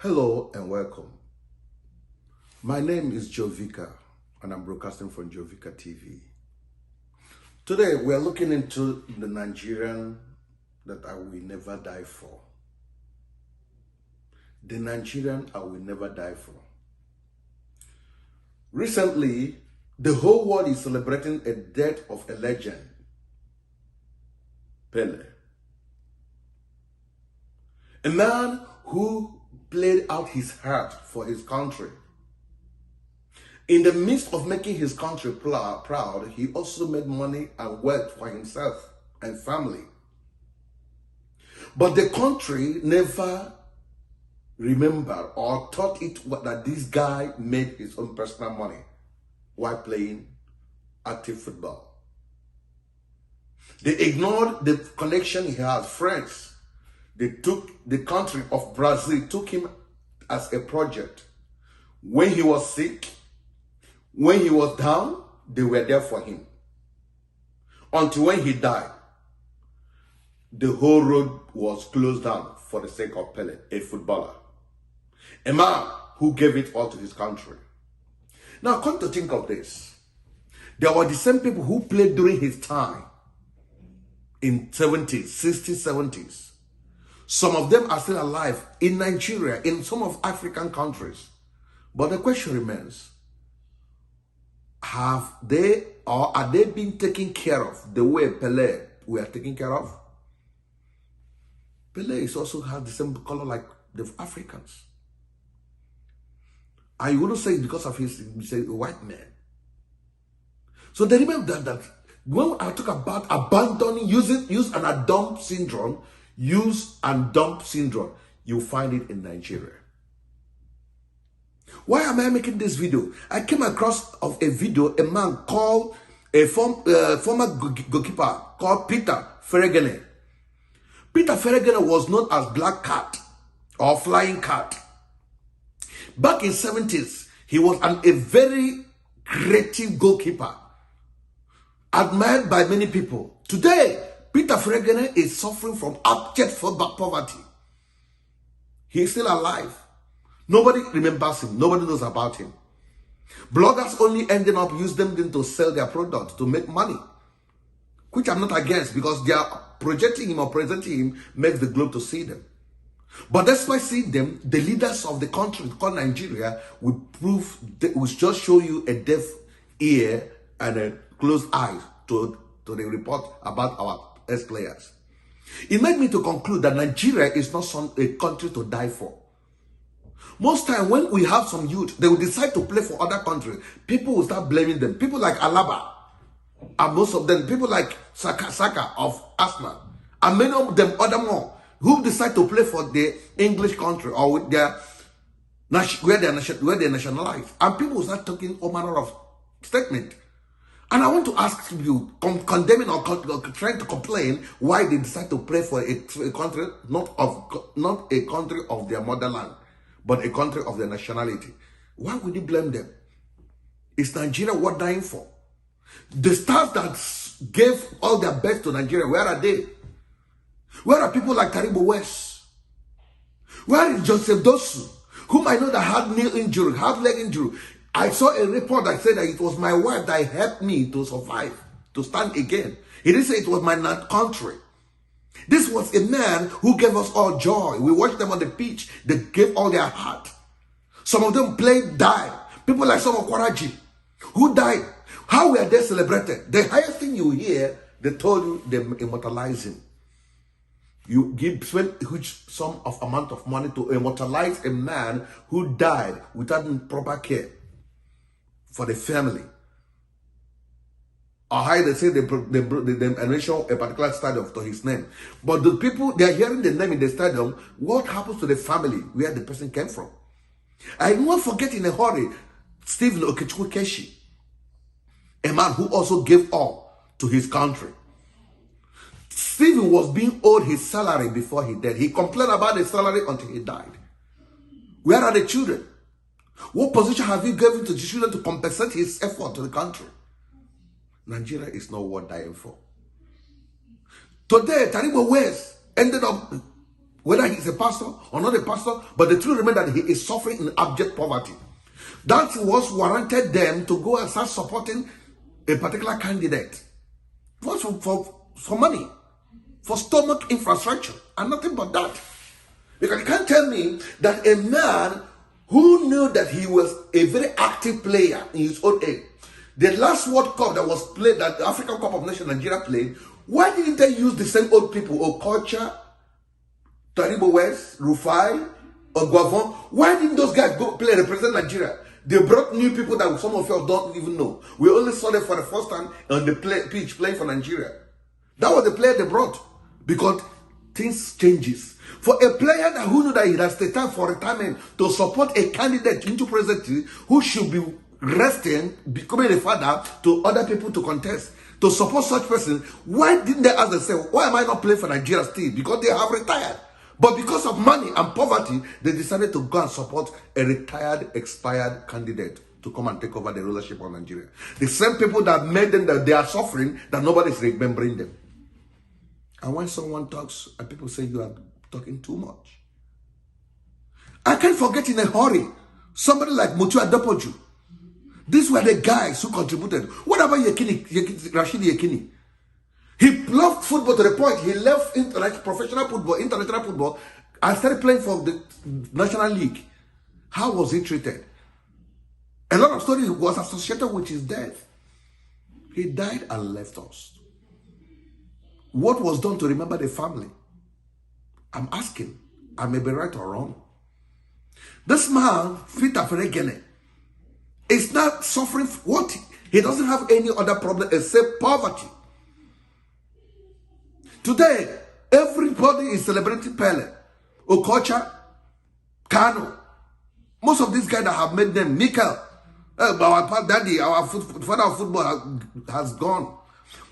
Hello and welcome. My name is Joe Vika and I'm broadcasting from Joe Vika TV. Today we are looking into the Nigerian that I will never die for. The Nigerian I will never die for. Recently, the whole world is celebrating a death of a legend, Pele. A man who played out his heart for his country. In the midst of making his country proud, he also made money and wealth for himself and family. But the country never remembered or thought it that this guy made his own personal money while playing active football. They ignored the connection he has, friends. They took the country of Brazil, took him as a project. When he was sick, when he was down, they were there for him. Until when he died, the whole road was closed down for the sake of Pele, a footballer. A man who gave it all to his country. Now come to think of this. There were the same people who played during his time in 70s, 60s, 70s. Some of them are still alive in Nigeria, in some of African countries. But the question remains, have they or are they being taken care of the way Pele were taken care of? Pele is also has the same color like the Africans. And you wouldn't say it because of his a white man. So they remember that when I talk about abandoning, use and dump syndrome, use and dump syndrome, you find it in Nigeria. Why am I making this video? I came across of a video, a man called a former goalkeeper called Peter Feregene. Peter Feregene was known as Black Cat or Flying Cat. Back in 70s, he was a very creative goalkeeper, admired by many people. Today, Peter Feregene is suffering from abject poverty. He is still alive. Nobody remembers him. Nobody knows about him. Bloggers only ending up using them to sell their products to make money, which I'm not against because they are projecting him or presenting him makes the globe to see them. But despite seeing them, the leaders of the country called Nigeria will just show you a deaf ear and a closed eye to the report about our ex-players. It made me to conclude that Nigeria is not a country to die for. Most time when we have some youth, they will decide to play for other countries. People will start blaming them. People like Alaba, and most of them, people like Saka of Arsenal, and many of them other more, who decide to play for the English country or with their where they nationalized. And people will start talking all manner of statement. And I want to ask you, condemning or trying to complain why they decide to play for a country, not a country of their motherland, but a country of their nationality. Why would you blame them? Is Nigeria worth dying for? The stars that gave all their best to Nigeria, where are they? Where are people like Taribo West? Where is Joseph Dosu, whom I know that had knee injury, had leg injury? I saw a report that said that it was my wife that helped me to survive, to stand again. He didn't say it was my country. This was a man who gave us all joy. We watched them on the pitch. They gave all their heart. Some of them died. People like some of Kwaraji, who died. How were they celebrated? The highest thing you hear, they told you they immortalize him. You spend a huge sum of amount of money to immortalize a man who died without proper care for the family. Or how they say they mention a particular stadium to his name. But the people, they are hearing the name in the stadium. What happens to the family where the person came from? I won't forget in a hurry, Stephen Okechukwu Keshi, a man who also gave all to his country. Stephen was being owed his salary before he died. He complained about the salary until he died. Where are the children? What position have you given to the children to compensate his effort to the country? Nigeria is not worth dying for. Today, Taribo West ended up whether he's a pastor or not a pastor, but the truth remains that he is suffering in abject poverty. That was warranted them to go and start supporting a particular candidate. For money, for stomach infrastructure, and nothing but that. Because you can't tell me that a man who knew that he was a very active player in his own age, the last World Cup that was played, that the African Cup of Nations Nigeria played, why didn't they use the same old people, Okocha, Taribo West, Rufai, or Guavon? Why didn't those guys go play represent Nigeria? They brought new people that some of you don't even know. We only saw them for the first time on the pitch playing for Nigeria. That was the player they brought, because things changes. For a player who knew that he has the time for retirement to support a candidate into presidency who should be resting, becoming a father to other people to contest, to support such person, why didn't they ask themselves, why am I not playing for Nigeria still? Because they have retired. But because of money and poverty, they decided to go and support a retired, expired candidate to come and take over the rulership of Nigeria. The same people that made them that they are suffering, that nobody is remembering them. And when someone talks and people say you are talking too much, I can't forget in a hurry somebody like Mutu Adepoju. These were the guys who contributed. What about Rashid Yekini? He loved football to the point he left professional football, international football, and started playing for the National League. How was he treated? A lot of stories was associated with his death. He died and left us. What was done to remember the family? I'm asking. I may be right or wrong. This man, Peter Feregene, is not suffering what? He doesn't have any other problem except poverty. Today, everybody is celebrating Pele, Okocha, Kano. Most of these guys that have made them, Mikel, our daddy, our father of football has gone.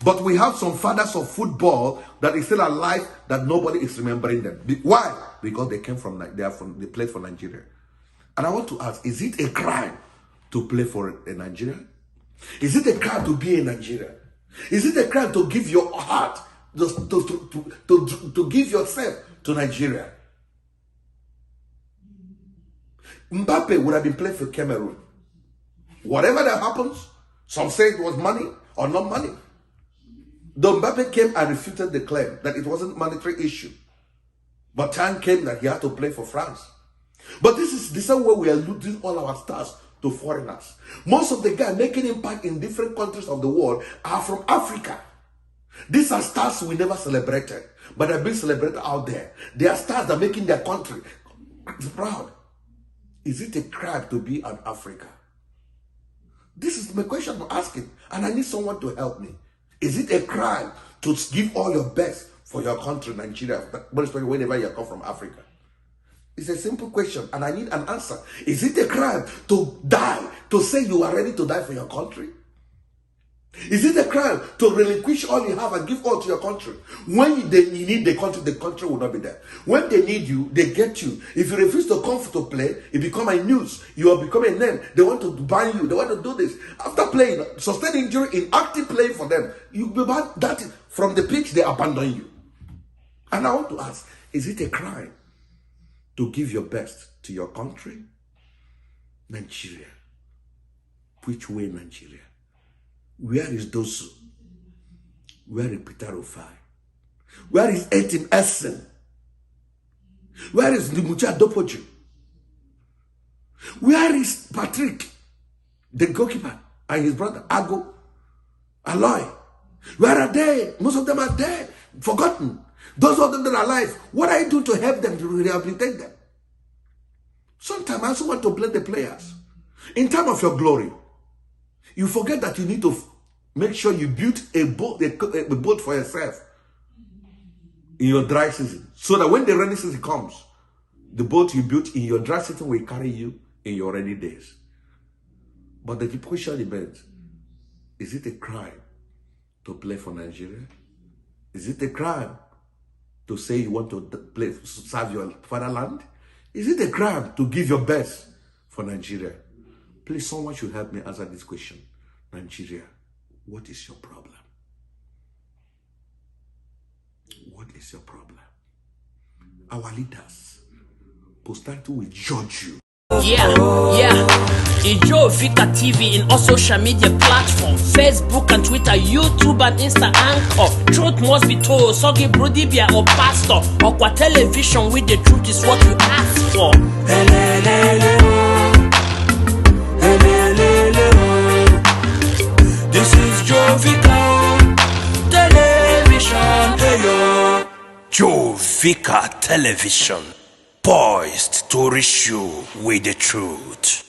But we have some fathers of football that is still alive that nobody is remembering them. Why? Because they came from, they played for Nigeria. And I want to ask, is it a crime to play for a Nigeria? Is it a crime to be a Nigeria? Is it a crime to give your heart, to give yourself to Nigeria? Mbappe would have been playing for Cameroon. Whatever that happens, some say it was money or not money. Though Mbappe came and refuted the claim that it wasn't a monetary issue. But time came that he had to play for France. But this is the same way we are losing all our stars to foreigners. Most of the guys making impact in different countries of the world are from Africa. These are stars we never celebrated, but they're being celebrated out there. They are stars that are making their country proud. Is it a crime to be an Africa? This is my question I'm asking, and I need someone to help me. Is it a crime to give all your best for your country, Nigeria, but especially whenever you come from Africa? It's a simple question, and I need an answer. Is it a crime to die, to say you are ready to die for your country? Is it a crime to relinquish all you have and give all to your country? When you need the country will not be there. When they need you, they get you. If you refuse to come to play, it becomes a news. You will become a name. They want to ban you. They want to do this. After playing, sustain injury in active playing for them, you be banned. That is, from the pitch, they abandon you. And I want to ask, is it a crime to give your best to your country? Nigeria. Which way Nigeria? Where is Dosu? Where is Peter Rufai? Where is Etim Essen? Where is Mutu Adepoju? Where is Patrick, the goalkeeper, and his brother, Ago, Aloy? Where are they? Most of them are dead, forgotten. Those of them that are alive, what are you doing to help them, to rehabilitate them? Sometimes I also want to blame the players. In time of your glory, you forget that you need to make sure you build a boat for yourself in your dry season. So that when the rainy season comes, the boat you built in your dry season will carry you in your rainy days. But the question remains, is it a crime to play for Nigeria? Is it a crime to say you want to serve your fatherland? Is it a crime to give your best for Nigeria? Please, someone should help me answer this question. Nigeria, what is your problem? What is your problem? our leaders. Posterity will judge you. Yeah. Jovika TV in all social media platforms, Facebook and Twitter, YouTube and Insta Anchor. Truth must be told, Sogi Brodibia or Pastor. Okwa television with the truth is what you ask for. This is Jovika Television. Jovika Television, poised to reach you with the truth.